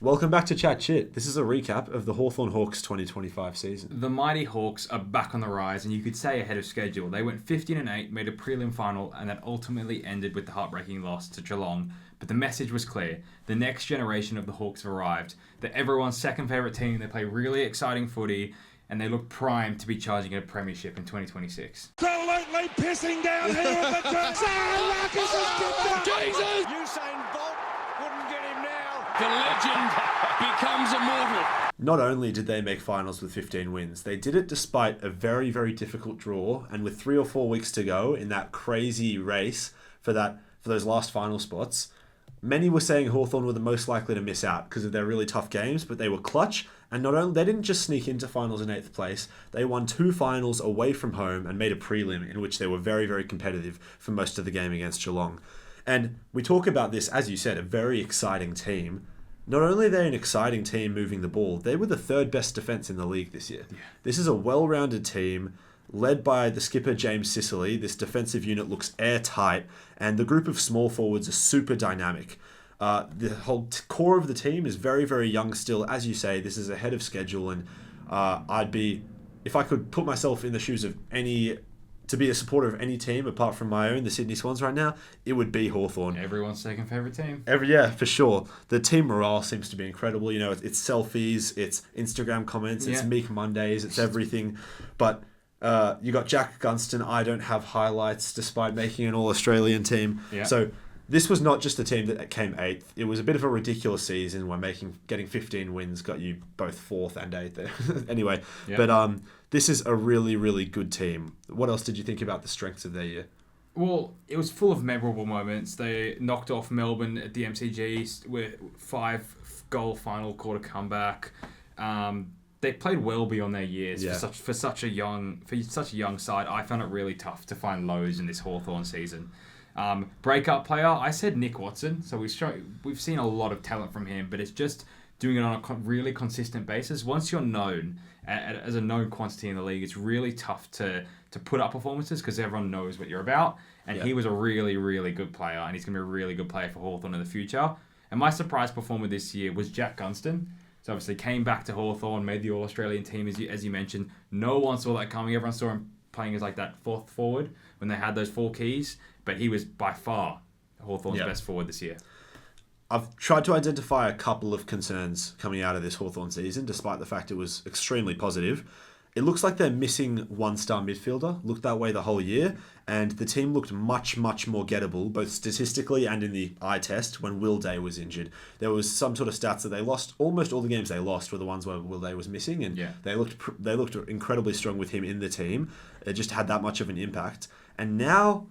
Welcome back to Chat Chit. This is a recap of the Hawthorn Hawks 2025 season. The mighty Hawks are back on the rise, and you could say ahead of schedule. They went 15-8, made a prelim final, and that ultimately ended with the heartbreaking loss to Geelong. But the message was clear. The next generation of the Hawks have arrived. They're everyone's second favourite team. They play really exciting footy, and they look primed to be charging at a premiership in 2026. Absolutely pissing down here at the top. Marcus has kicked it. Jesus! Usain Bolt wouldn't get him now. The legend becomes immortal. Not only did they make finals with 15 wins, they did it despite a very, very difficult draw, and with 3 or 4 weeks to go in that crazy race for those last final spots. Many were saying Hawthorn were the most likely to miss out because of their really tough games, but they were clutch, and not only they didn't just sneak into finals in 8th place, they won 2 finals away from home and made a prelim in which they were very, very competitive for most of the game against Geelong. And we talk about this, as you said, a very exciting team. Not only are they an exciting team moving the ball, they were the 3rd best defence in the league this year. Yeah. This is a well-rounded team led by the skipper James Sicily. This defensive unit looks airtight, and the group of small forwards are super dynamic. The whole core of the team is very, very young still. As you say, this is ahead of schedule, and if I could put myself in the shoes of to be a supporter of any team apart from my own, the Sydney Swans right now, it would be Hawthorn. Everyone's second favourite team. Yeah, for sure. The team morale seems to be incredible. You know, it's selfies, it's Instagram comments, it's Meek Mondays, it's everything. But you got Jack Gunston. I don't have highlights despite making an All-Australian team. Yeah. So this was not just a team that came 8th. It was a bit of a ridiculous season where getting 15 wins got you both 4th and 8th there. Anyway, but this is a really, really good team. What else did you think about the strengths of their year? Well, it was full of memorable moments. They knocked off Melbourne at the MCG with 5-goal final quarter comeback. They played well beyond their years for such a young side. I found it really tough to find lows in this Hawthorn season. Breakout player, I said Nick Watson. So we've seen a lot of talent from him, but it's just doing it on a really consistent basis. Once you're known as a known quantity in the league, it's really tough to put up performances because everyone knows what you're about. And he was a really, really good player, and he's going to be a really good player for Hawthorn in the future. And my surprise performer this year was Jack Gunston. So obviously came back to Hawthorn, made the All-Australian team, as you mentioned. No one saw that coming. Everyone saw him playing as like that 4th forward when they had those 4 keys. But he was by far Hawthorn's best forward this year. I've tried to identify a couple of concerns coming out of this Hawthorn season, despite the fact it was extremely positive. It looks like they're missing 1-star midfielder. Looked that way the whole year. And the team looked much, much more gettable, both statistically and in the eye test, when Will Day was injured. There was some sort of stats that they lost. Almost all the games they lost were the ones where Will Day was missing. And they looked incredibly strong with him in the team. It just had that much of an impact. And now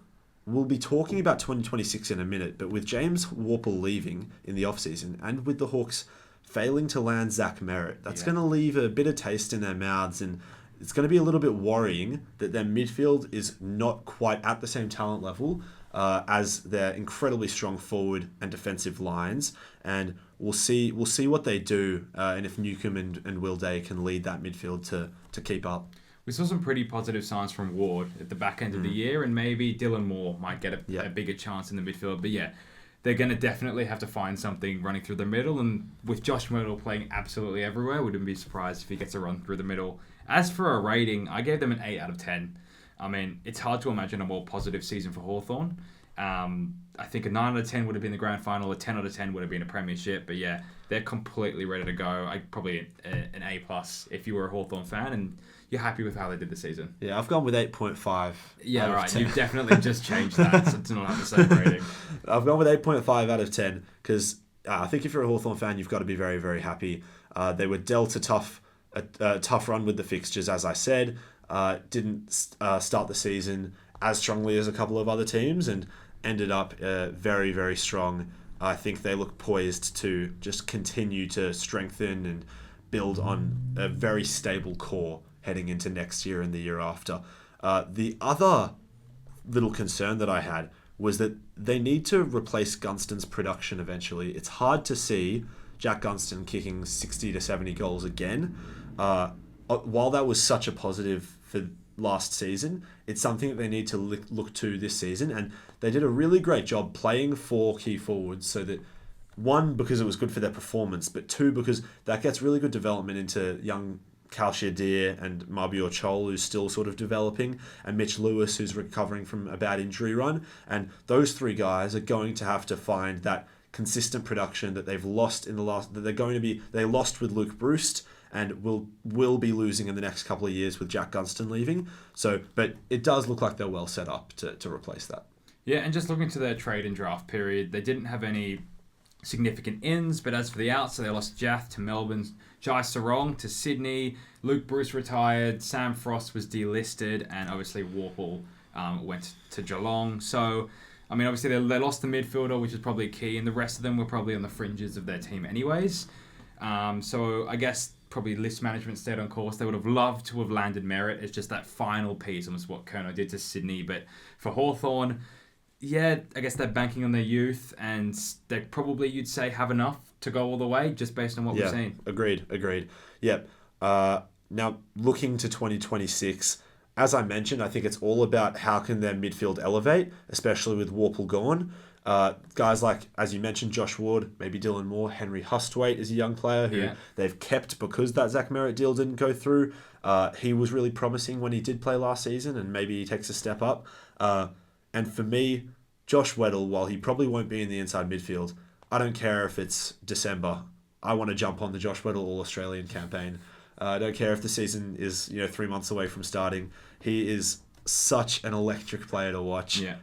we'll be talking about 2026 in a minute, but with James Warple leaving in the offseason and with the Hawks failing to land Zach Merritt, that's going to leave a bit of taste in their mouths, and it's going to be a little bit worrying that their midfield is not quite at the same talent level as their incredibly strong forward and defensive lines. And we'll see what they do and if Newcomb and Will Day can lead that midfield to keep up. We saw some pretty positive signs from Ward at the back end of the year, and maybe Dylan Moore might get a bigger chance in the midfield. But they're going to definitely have to find something running through the middle, and with Josh Myrtle playing absolutely everywhere, wouldn't be surprised if he gets a run through the middle. As for a rating, I gave them an 8 out of 10. I mean, it's hard to imagine a more positive season for Hawthorn. I think a 9 out of 10 would have been the grand final, a 10 out of 10 would have been a premiership, but they're completely ready to go. Probably an A+ if you were a Hawthorn fan, and you're happy with how they did the season. Yeah, I've gone with 8.5. Yeah, right. You've definitely just changed that to not have the same rating. I've gone with 8.5 out of 10 because I think if you're a Hawthorn fan, you've got to be very, very happy. They were dealt a tough run with the fixtures, as I said. Didn't start the season as strongly as a couple of other teams and ended up very, very strong. I think they look poised to just continue to strengthen and build on a very stable core heading into next year and the year after. The other little concern that I had was that they need to replace Gunston's production eventually. It's hard to see Jack Gunston kicking 60 to 70 goals again. While that was such a positive for last season, it's something that they need to look to this season, and they did a really great job playing 4 key forwards so that One, because it was good for their performance, but two, because that gets really good development into young Kal Shadir and Mabior Chol, who's still sort of developing, and Mitch Lewis, who's recovering from a bad injury run. And those three guys are going to have to find that consistent production that they've lost in the last, that they lost with Luke Bruce and will be losing in the next couple of years with Jack Gunston leaving. So, but it does look like they're well set up to replace that. Yeah, and just looking to their trade and draft period, they didn't have any significant ins, but as for the outs, so they lost Jath to Melbourne, Jai Sarong to Sydney, Luke Bruce retired, Sam Frost was delisted, and obviously Warple went to Geelong. So, I mean, obviously they lost the midfielder, which is probably key, and the rest of them were probably on the fringes of their team anyways. So I guess probably list management stayed on course. They would have loved to have landed Merritt. It's just that final piece, almost what Kerno did to Sydney. But for Hawthorn, yeah, I guess they're banking on their youth, and they probably, you'd say, have enough to go all the way, just based on what we've seen. Agreed. Yep. Now, looking to 2026, as I mentioned, I think it's all about how can their midfield elevate, especially with Warple gone. Guys like, as you mentioned, Josh Ward, maybe Dylan Moore, Henry Hustwaite is a young player who they've kept because that Zach Merritt deal didn't go through. He was really promising when he did play last season, and maybe he takes a step up. And for me, Josh Weddle, while he probably won't be in the inside midfield, I don't care if it's December. I want to jump on the Josh Weddle All-Australian campaign. I don't care if the season is 3 months away from starting. He is such an electric player to watch. Yeah.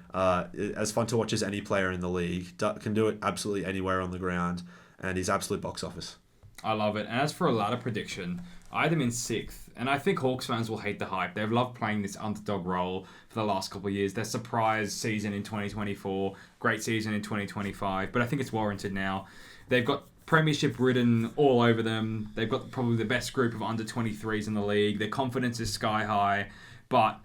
As fun to watch as any player in the league. Can do it absolutely anywhere on the ground, and he's absolute box office. I love it. And as for a ladder prediction, I had them in 6th. And I think Hawks fans will hate the hype. They've loved playing this underdog role for the last couple of years. Their surprise season in 2024, great season in 2025. But I think it's warranted now. They've got premiership written all over them. They've got probably the best group of under 23s in the league. Their confidence is sky high. But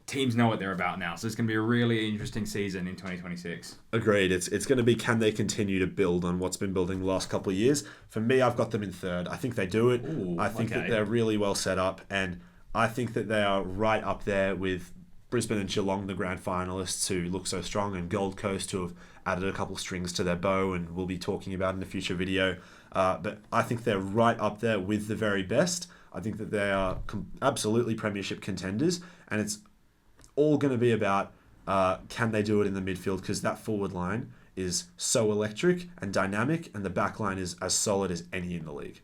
teams know what they're about now. So it's going to be a really interesting season in 2026. Agreed. It's going to be, can they continue to build on what's been building the last couple of years? For me, I've got them in 3rd. I think they do it. I think that they're really well set up, and I think that they are right up there with Brisbane and Geelong, the grand finalists, who look so strong, and Gold Coast, who have added a couple strings to their bow and we'll be talking about in a future video. But I think they're right up there with the very best. I think that they are absolutely premiership contenders, and it's all going to be about can they do it in the midfield, because that forward line is so electric and dynamic, and the back line is as solid as any in the league.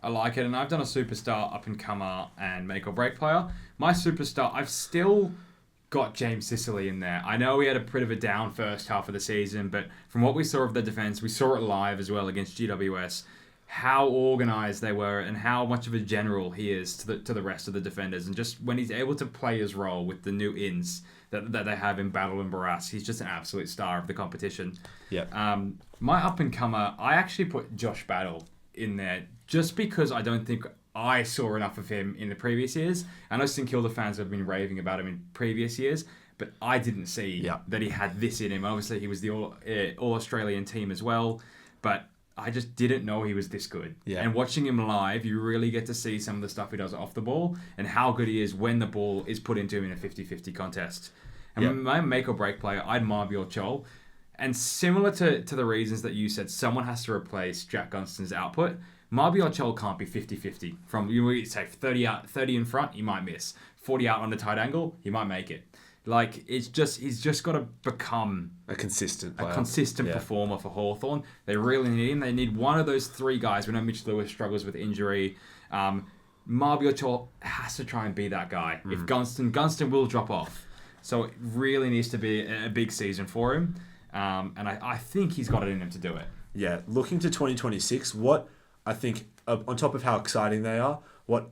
I like it, and I've done a superstar, up-and-comer, and make-or-break player. My superstar, I've still got James Sicily in there. I know we had a bit of a down first half of the season, but from what we saw of the defence, we saw it live as well against GWS, how organised they were and how much of a general he is to the rest of the defenders. And just when he's able to play his role with the new ins that they have in Battle and Barras, he's just an absolute star of the competition. Yeah. My up-and-comer, I actually put Josh Battle in there just because I don't think I saw enough of him in the previous years. I know St Kilda fans have been raving about him in previous years, but I didn't see that he had this in him. Obviously, he was the All-Australian team as well, but I just didn't know he was this good. Yeah. And watching him live, you really get to see some of the stuff he does off the ball and how good he is when the ball is put into him in a 50-50 contest. And my make-or-break player, I'd Mabior Chol. And similar to the reasons that you said, someone has to replace Jack Gunston's output. Mabior Chol can't be 50-50. From, you say 30 out, 30 in front, he might miss. 40 out on the tight angle, he might make it. Like, he's just got to become a consistent player. Performer for Hawthorn. They really need him. They need one of those three guys. We know Mitch Lewis struggles with injury. Mabior Chol has to try and be that guy. If Gunston will drop off. So it really needs to be a big season for him. And I think he's got it in him to do it. Yeah, looking to 2026, what I think, on top of how exciting they are, what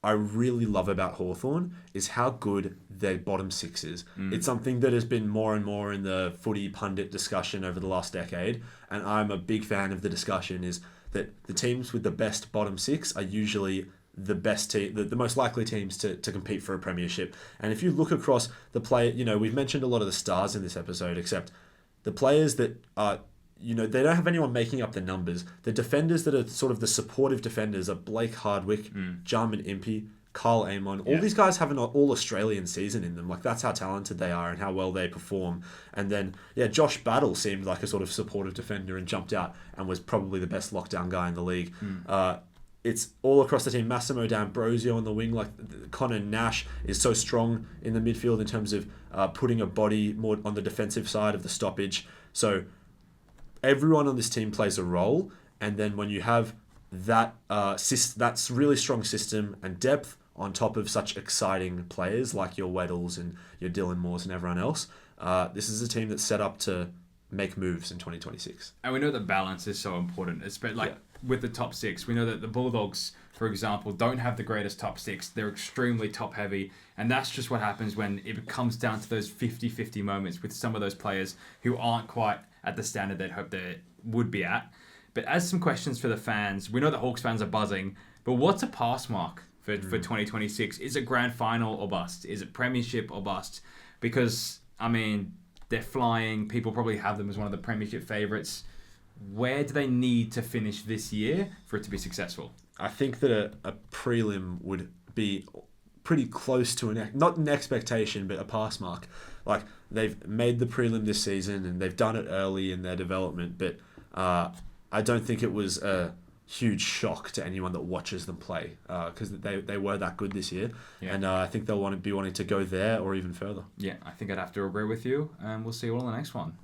I really love about Hawthorn is how good their bottom six is. It's something that has been more and more in the footy pundit discussion over the last decade, and I'm a big fan of the discussion, is that the teams with the best bottom six are usually the best team, the most likely teams to compete for a premiership. And if you look across the play, we've mentioned a lot of the stars in this episode, except the players that are, they don't have anyone making up the numbers. The defenders that are sort of the supportive defenders are Blake Hardwick, Jarman Impey, Kyle Amon. All these guys have an all-Australian season in them. Like, that's how talented they are and how well they perform. And then, Josh Battle seemed like a sort of supportive defender and jumped out and was probably the best lockdown guy in the league. It's all across the team. Massimo D'Ambrosio on the wing. Like, Connor Nash is so strong in the midfield in terms of putting a body more on the defensive side of the stoppage. So everyone on this team plays a role. And then when you have that's really strong system and depth on top of such exciting players like your Weddles and your Dylan Moores and everyone else, this is a team that's set up to make moves in 2026. And we know that balance is so important, especially with the top six. We know that the Bulldogs, for example, don't have the greatest top six. They're extremely top heavy. And that's just what happens when it comes down to those 50-50 moments with some of those players who aren't quite at the standard they'd hope they would be at. But as some questions for the fans, we know the Hawks fans are buzzing, but what's a pass mark for 2026? Is it grand final or bust? Is it premiership or bust? Because, I mean, they're flying. People probably have them as one of the premiership favourites. Where do they need to finish this year for it to be successful? I think that a prelim would be pretty close to not an expectation, but a pass mark. Like, they've made the prelim this season and they've done it early in their development, but I don't think it was a huge shock to anyone that watches them play because they were that good this year. And I think they'll be wanting to go there or even further. Yeah, I think I'd have to agree with you, and we'll see you all in the next one.